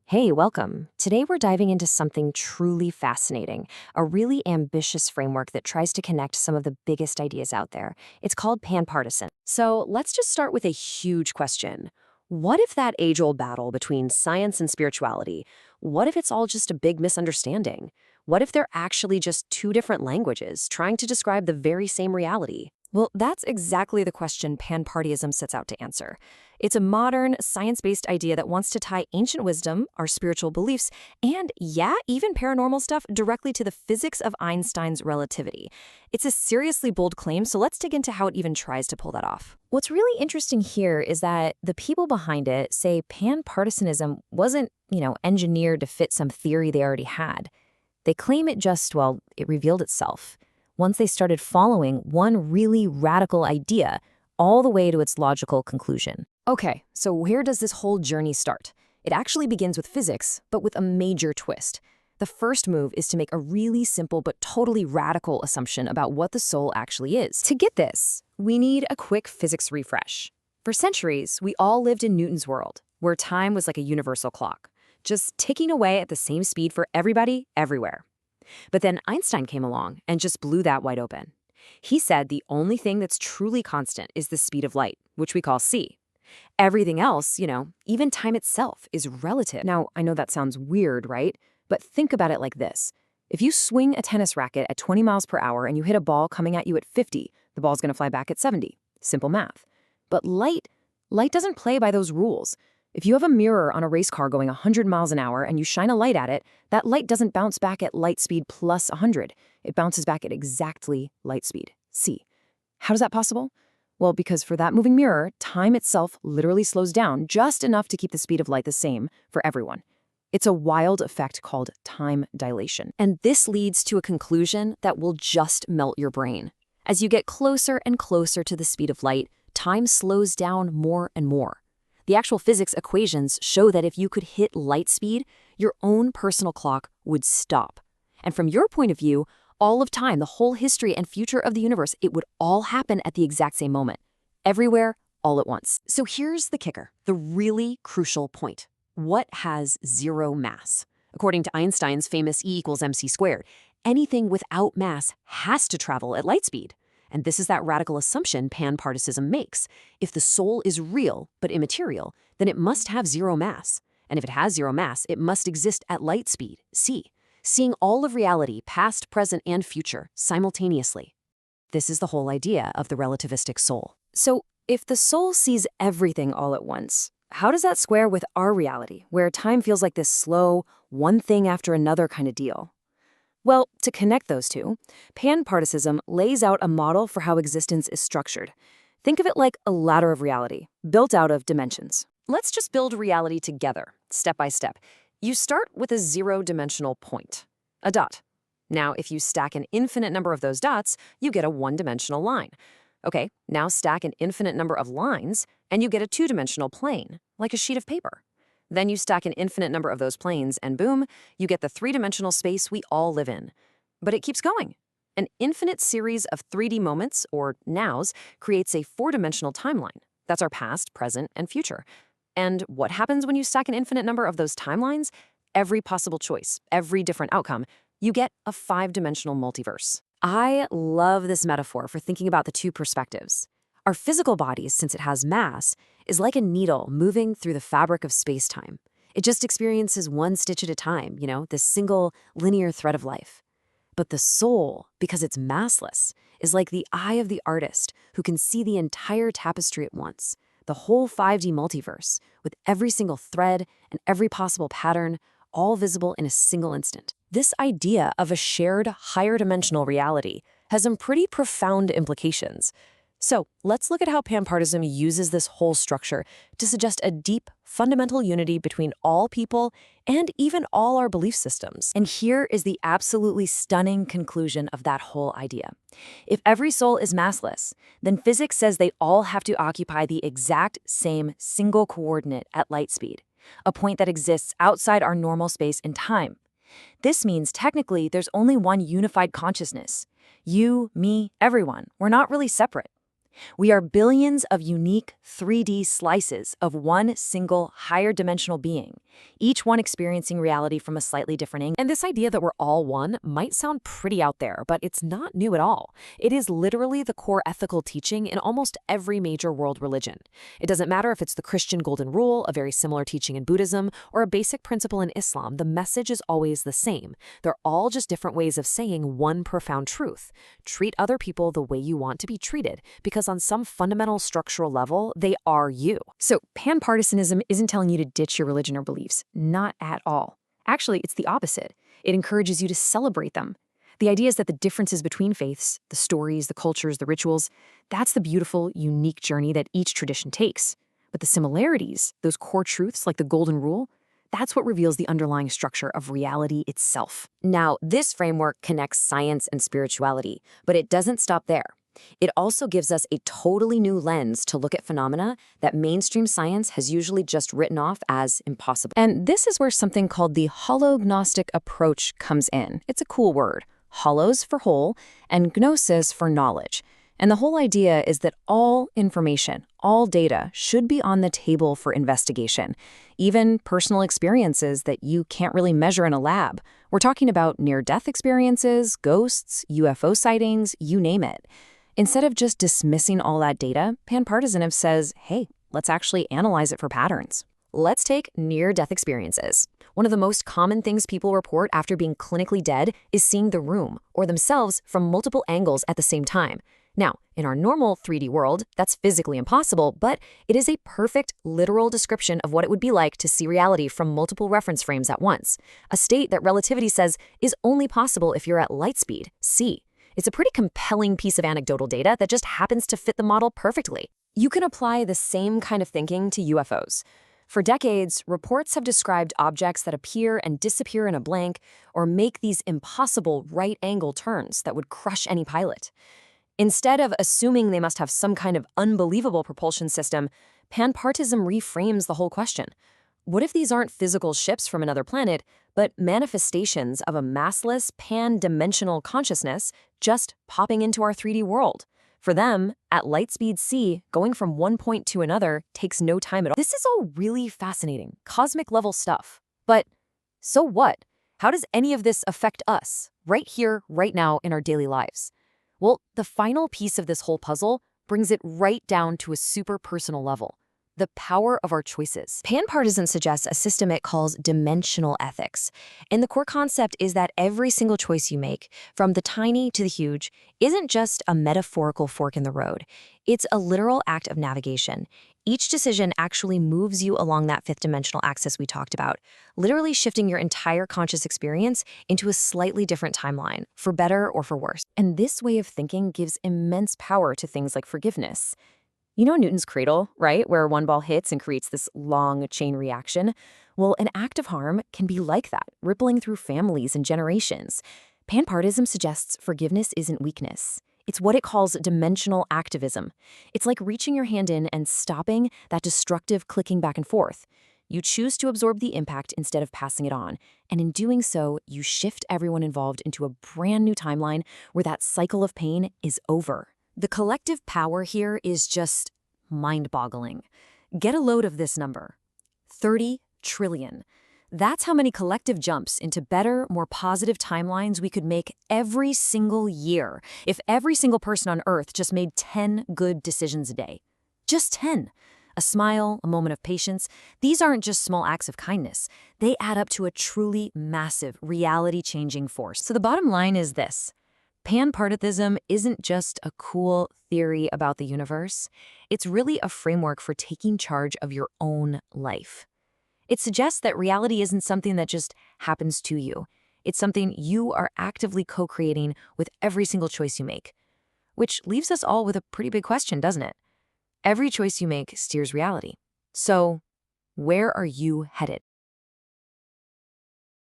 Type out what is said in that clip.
Hey, welcome. Today we're diving into something truly fascinating, a really ambitious framework that tries to connect some of the biggest ideas out there. It's called Panpartisan. So let's just start with a huge question. What if that age-old battle between science and spirituality, what if it's all just a big misunderstanding? What if they're actually just two different languages trying to describe the very same reality? Well, that's exactly the question Panpartism sets out to answer. It's a modern, science-based idea that wants to tie ancient wisdom, our spiritual beliefs, and, yeah, even paranormal stuff directly to the physics of Einstein's relativity. It's a seriously bold claim, so let's dig into how it even tries to pull that off. What's really interesting here is that the people behind it say panpartisanism wasn't, engineered to fit some theory they already had. They claim it just, well, it revealed itself once they started following one really radical idea all the way to its logical conclusion. Okay, so where does this whole journey start? It actually begins with physics, but with a major twist. The first move is to make a really simple but totally radical assumption about what the soul actually is. To get this, we need a quick physics refresh. For centuries, we all lived in Newton's world, where time was like a universal clock, just ticking away at the same speed for everybody, everywhere. But then Einstein came along and just blew that wide open. He said the only thing that's truly constant is the speed of light, which we call c. Everything else, even time itself, is relative. Now, I know that sounds weird, right? But think about it like this. If you swing a tennis racket at 20 miles per hour and you hit a ball coming at you at 50, the ball's going to fly back at 70. Simple math. But light doesn't play by those rules. If you have a mirror on a race car going 100 miles an hour and you shine a light at it, that light doesn't bounce back at light speed plus 100. It bounces back at exactly light speed, c. How is that possible? Well, because for that moving mirror, time itself literally slows down just enough to keep the speed of light the same for everyone. It's a wild effect called time dilation. And this leads to a conclusion that will just melt your brain. As you get closer and closer to the speed of light, time slows down more and more. The actual physics equations show that if you could hit light speed, your own personal clock would stop. And from your point of view, all of time, the whole history and future of the universe, it would all happen at the exact same moment. Everywhere, all at once. So here's the kicker, the really crucial point. What has zero mass? According to Einstein's famous E equals mc squared, anything without mass has to travel at light speed. And this is that radical assumption panparticism makes. If the soul is real but immaterial, then it must have zero mass. And if it has zero mass, it must exist at light speed, c, seeing all of reality, past, present, and future, simultaneously. This is the whole idea of the relativistic soul. So, if the soul sees everything all at once, how does that square with our reality, where time feels like this slow, one thing after another kind of deal? Well, to connect those two, panparticism lays out a model for how existence is structured. Think of it like a ladder of reality, built out of dimensions. Let's just build reality together, step by step. You start with a zero-dimensional point, a dot. Now, if you stack an infinite number of those dots, you get a one-dimensional line. Okay, now stack an infinite number of lines, and you get a two-dimensional plane, like a sheet of paper. Then you stack an infinite number of those planes, and boom, you get the three-dimensional space we all live in. But it keeps going. An infinite series of 3D moments, or nows, creates a four-dimensional timeline. That's our past, present, and future. And what happens when you stack an infinite number of those timelines? Every possible choice, every different outcome, you get a five-dimensional multiverse. I love this metaphor for thinking about the two perspectives. Our physical bodies, since it has mass, is like a needle moving through the fabric of space-time. It just experiences one stitch at a time, this single linear thread of life. But the soul, because it's massless, is like the eye of the artist who can see the entire tapestry at once, the whole 5D multiverse, with every single thread and every possible pattern, all visible in a single instant. This idea of a shared higher dimensional reality has some pretty profound implications. So let's look at how panpartism uses this whole structure to suggest a deep, fundamental unity between all people and even all our belief systems. And here is the absolutely stunning conclusion of that whole idea. If every soul is massless, then physics says they all have to occupy the exact same single coordinate at light speed, a point that exists outside our normal space and time. This means technically there's only one unified consciousness. You, me, everyone. We're not really separate. We are billions of unique 3D slices of one single higher dimensional being, each one experiencing reality from a slightly different angle. And this idea that we're all one might sound pretty out there, but it's not new at all. It is literally the core ethical teaching in almost every major world religion. It doesn't matter if it's the Christian golden rule, a very similar teaching in Buddhism, or a basic principle in Islam, the message is always the same. They're all just different ways of saying one profound truth. Treat other people the way you want to be treated, because on some fundamental structural level, they are you. So panpartisanism isn't telling you to ditch your religion or beliefs. Not at all. Actually, it's the opposite. It encourages you to celebrate them. The idea is that the differences between faiths, the stories, the cultures, the rituals, that's the beautiful, unique journey that each tradition takes. But the similarities, those core truths like the golden rule, that's what reveals the underlying structure of reality itself. Now, this framework connects science and spirituality, but it doesn't stop there. It also gives us a totally new lens to look at phenomena that mainstream science has usually just written off as impossible. And this is where something called the holognostic approach comes in. It's a cool word. Holos for whole, and gnosis for knowledge. And the whole idea is that all information, all data, should be on the table for investigation. Even personal experiences that you can't really measure in a lab. We're talking about near-death experiences, ghosts, UFO sightings, you name it. Instead of just dismissing all that data, panpartisanism says, hey, let's actually analyze it for patterns. Let's take near-death experiences. One of the most common things people report after being clinically dead is seeing the room or themselves from multiple angles at the same time. Now, in our normal 3D world, that's physically impossible, but it is a perfect, literal description of what it would be like to see reality from multiple reference frames at once, a state that relativity says is only possible if you're at light speed, c. It's a pretty compelling piece of anecdotal data that just happens to fit the model perfectly. You can apply the same kind of thinking to UFOs. For decades, reports have described objects that appear and disappear in a blank or make these impossible right-angle turns that would crush any pilot. Instead of assuming they must have some kind of unbelievable propulsion system, panpartism reframes the whole question. What if these aren't physical ships from another planet, but manifestations of a massless, pan-dimensional consciousness just popping into our 3D world? For them, at light speed c, going from one point to another takes no time at all. This is all really fascinating, cosmic-level stuff. But so what? How does any of this affect us, right here, right now, in our daily lives? Well, the final piece of this whole puzzle brings it right down to a super personal level. The power of our choices. Panpartism suggests a system it calls dimensional ethics. And the core concept is that every single choice you make, from the tiny to the huge, isn't just a metaphorical fork in the road. It's a literal act of navigation. Each decision actually moves you along that fifth dimensional axis we talked about, literally shifting your entire conscious experience into a slightly different timeline, for better or for worse. And this way of thinking gives immense power to things like forgiveness. You know Newton's cradle, right? Where one ball hits and creates this long chain reaction? Well, an act of harm can be like that, rippling through families and generations. Panpartism suggests forgiveness isn't weakness. It's what it calls dimensional activism. It's like reaching your hand in and stopping that destructive clicking back and forth. You choose to absorb the impact instead of passing it on. And in doing so, you shift everyone involved into a brand new timeline where that cycle of pain is over. The collective power here is just mind-boggling. Get a load of this number. 30 trillion. That's how many collective jumps into better, more positive timelines we could make every single year if every single person on Earth just made 10 good decisions a day. Just 10. A smile, a moment of patience. These aren't just small acts of kindness. They add up to a truly massive, reality-changing force. So the bottom line is this. Panpartism isn't just a cool theory about the universe. It's really a framework for taking charge of your own life. It suggests that reality isn't something that just happens to you. It's something you are actively co-creating with every single choice you make. Which leaves us all with a pretty big question, doesn't it? Every choice you make steers reality. So, where are you headed?